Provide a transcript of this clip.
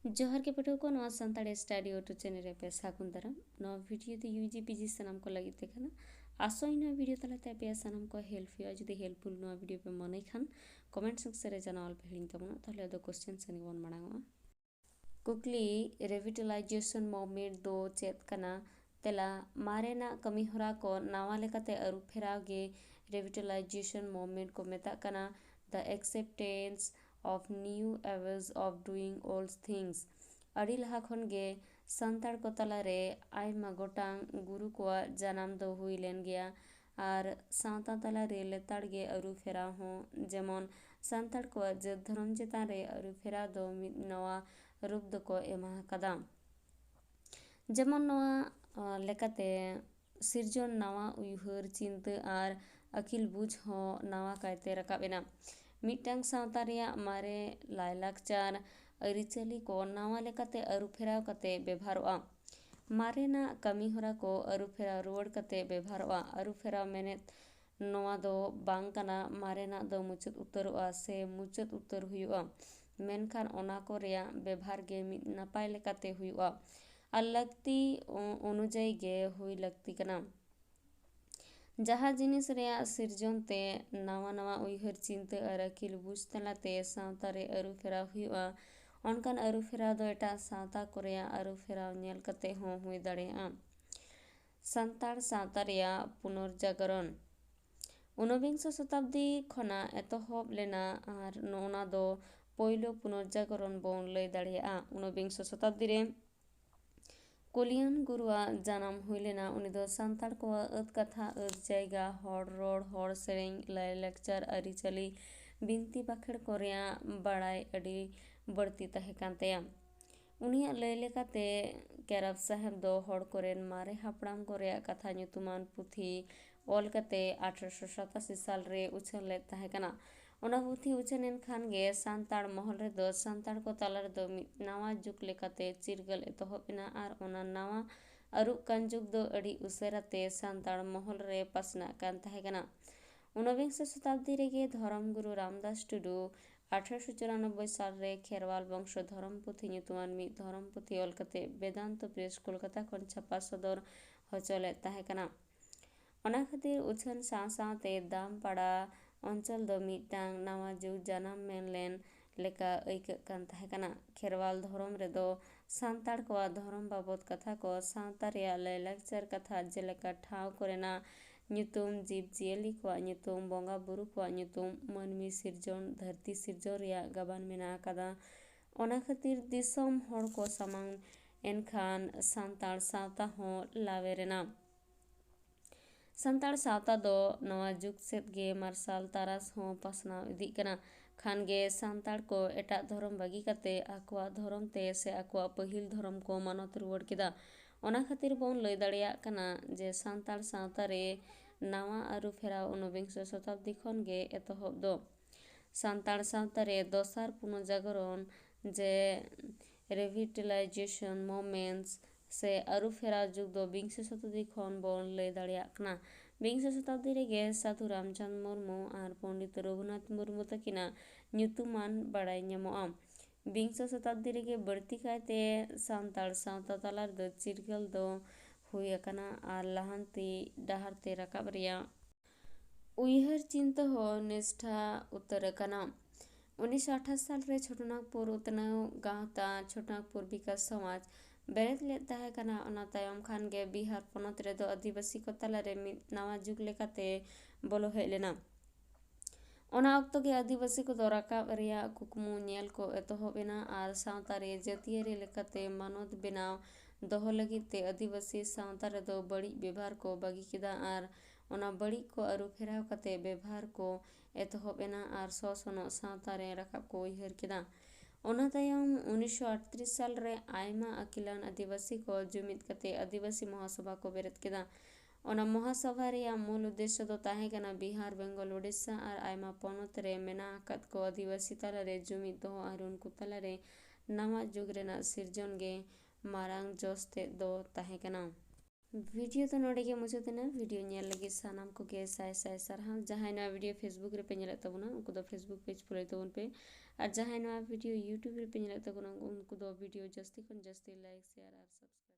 जोहर के पठो को नवा संताड़ी स्टडी यूट्यूब चैनल रे पे सागुन दाराम नवा वीडियो दे यूजी पीजी सनाम को लगी ते खाना आसो इन वीडियो तलाते पे सनाम को हेल्प हुआ जुदी हेल्पफुल नवा वीडियो पे मने खान कमेंट सेक्शन रे जानावल पे हिलिंग तबना ताहले दो क्वेश्चन सनी बन मांगा कुकली रिविटलाइजेशन मूवमेंट दो चेत कना तेला मारेना कमी होरा को नवा लेकाते अरु फेराव गे रिविटलाइजेशन मूवमेंट को मेता कना the acceptance of new ways of doing all things adi laha khon ge santar ko tala re aima gotang guru ko janam do hui len gya ar santa tala re letar ge aru fera ho jemon santar ko je dharam chetan re aru fera do mid nawa rup do ko ema kada jemon nawa lekate sirjon nawa uyhar chinta ar akil buj ho nawa kaite rakab ena मिटंग सावता रिया मारे लायलाकचार अरिचली को नावा लेकाते अरुफेराव कते बेभारवा मारेना कमी होरा को अरुफेराव रुवड़ कते बेभारवा अरुफेराव मेने नोवा दो बांग कना मारेना दो मुचत उतरवा से मुचत उतर हुआ मेनखान ओना को रिया बेभार गे मिद नापाय लेकाते हुआ अलगती अनुजाई गे हुई लगती कना जहाँ जिनिस रेया सिरजन ते नावा नावा उइहर चिंता और अकिल बुझ तलाते सावता रे अरु फेराव हुआ अनकान अरु फेराव दो एटा सावता को रेया अरु फेराव नेल कते हों हुई दाड़ेया संताड़ सावता रेया पुनर्जागरण ऊनविंश शताब्दी खना एतहब लेना आर नोना दो पहलो पुनर्जागरण बोन लई दाड़ेया ऊनविंश शताब्दी रे कुलियन गुरुआ जानम हुइलेना उनी दो संताड़ को अद कथा अद जायगा हड़ रोड हड़ सेरेंग लाय लेक्चर अरिचली बिनती बाखेड़ को रिया बड़ाई अडी बढ़ती तहे कांतेया उनिया लय लेकाते केरब साहेब दो हड़ कोरेन मारे हापड़ाम को रिया कथा ᱧᱩᱛᱩᱢᱟᱱ पुथी ऑल कते 1887 साल रे उछल ले तहे कना ओना पुथी उछनेन खान गे सांताड़ महल रे दो सांताड़ को ताला रे दो नावा जुग लेकाते चिरगल एतहबिना आर ओना नावा अरुप कान जुग दो अड़ी उसेराते सांताड़ महल रे पासना कान तहे कना ऊनविंश शताब्दी रे गे धर्म गुरु रामदास टुडू 1894 साल रे खेरवाल वंश धर्म पुथी ᱧᱩᱛᱩᱢᱟᱱ मी धर्म पुथी ऑल कते वेदांत प्रेस कोलकाता खन छापा सदर हचले तहे कना ओना खातिर उछन साव सावते दाम पाड़ा अंचल दो मिटांग नावा जुग जानम मेनलेन लेका ऐक कान तहे कना खेरवाल धर्म रे दो सांताड़ को धर्म बाबत कथा को सावता रेया लयलाकचार कथा जेलेका ठाव कोरेना ᱧᱩᱛᱩᱢ जीव जियली को ᱧᱩᱛᱩᱢ बोंगा बुरु को ᱧᱩᱛᱩᱢ मानमी सिरजन धरती सिरजन रेया गाबान मेना कदा ओना खातिर दिसम हड़ को सामांग एनखान सांताड़ सावता हो लावेरेना संताड़ सावता दो नवा जुग सेत गे मार्शल तारास हो पासनाव इदी कना खान गे संताड़ को एटा धर्म बागी कते आकवा धर्म ते से आकवा पहिल धर्म को मानत रुवड़ केदा ओना खातिर बोन लय दाड़ेया कना जे संताड़ सावता रे नावा आरु फेराव ऊनविंश शताब्दी खन गे एतहब दो संताड़ सावता रे दोसार पुनर्जागरण जे रिविटलाइजेशन मूवमेंट्स से अरु फेराव जुग दो विंश शताब्दी खन बोन लय दाड़ेया कना विंश शताब्दी रे गे साधु रामचंद्र मुर्मू आर पंडित रघुनाथ मुर्मू तकिना ᱧᱩᱛᱩᱢᱟᱱ बाड़ाय ᱧᱟᱢᱚᱜᱼᱟ विंश शताब्दी रे गे बढ़ती कायते सांताड़ सावता तला दो चिरगल दो हुई अकना आर लहांती डाहर ते राकाब रिया उइहर चिंता हो निष्ठा उतर अकना 1928 साल रे छोटनागपुर उतनाव गावता छोटनागपुर विकास समाज बेरेत ले तहे कना ओना तायम खान गे बिहार पनत रे दो आदिवासी को तला रे नावा जुग लेकाते बोलो हेज लेना ओना अक्तो गे आदिवासी को दो राकाब रिया कुकमु नेल को एतहबेना आर सावता रे जातियारी लेकाते मानत बेनाव दोहो लगित ते आदिवासी सावता रे दो बड़ी व्यवहार को बागी केदा आर ओना बड़ी को अरु फेराव कते व्यवहार को एतहबेना आर सोसनो सावता रे राकाब को उइहर केदा ओना तायम 1938 साल रे आयमा अकिलान आदिवासी को जुमिद कते आदिवासी महासभा को बेरेत केदा ओना महासभा रेया मूल उद्देश्य दो ताहे कना बिहार बेंगल उड़ीसा आर आयमा पनत रे मेना आकात को आदिवासी तला रे जुमिद दो आर उनको तला रे नावा जुग रेना सिरजन गे मारांग जोस्ते दो ताहे कना। वीडियो तो नोड़े के मुचादेना वीडियो नेल लगे सानाम को गे साय साय सारहाव जहां नवा वीडियो फेसबुक रे पे नेलत तबना उनको दो फेसबुक पेज फॉलो तबन पे और जहां नवा वीडियो यूट्यूब रे पे नेलत तबना उनको दो वीडियो जस्ती खन जस्ती लाइक शेयर और सब्सक्राइब